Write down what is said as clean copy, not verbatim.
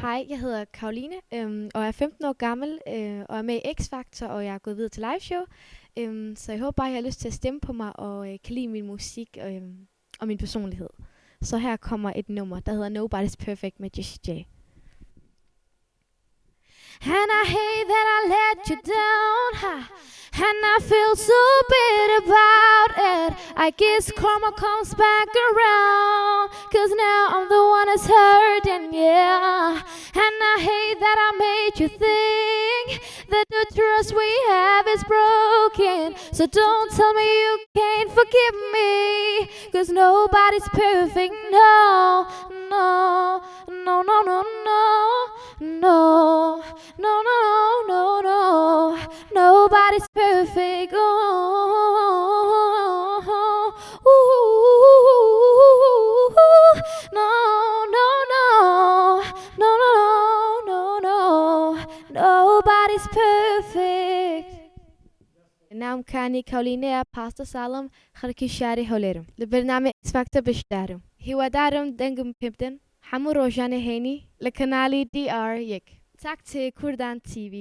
Hej, jeg hedder Karoline, og er 15 år gammel, og er med i X-Factor, og jeg er gået videre til liveshow. Så jeg håber bare, at I har lyst til at stemme på mig, og kan lide min musik og min personlighed. Så her kommer et nummer, der hedder Nobody's Perfect med Jessie J. And I hate that I let you down, and I feel so bad about it. I guess karma comes back around, 'cause now I'm the one that's hurting, yeah. And I hate that I made you think that the trust we have is broken. So don't tell me you can't forgive me, 'cause nobody's perfect, no, no, no, no, no, no, no, no, no, no, no, nobody's perfect, oh, ooh, no, no, no, no, no, no, no, nobody's perfect. نعم كاني كولينيا باستا سالم خلكي شاري هوليرم لبرنامج إكس بشدارم هو دارم دنگم بيبدن حمو روجاني هيني لكنالي DR يك تاك تي كردان TV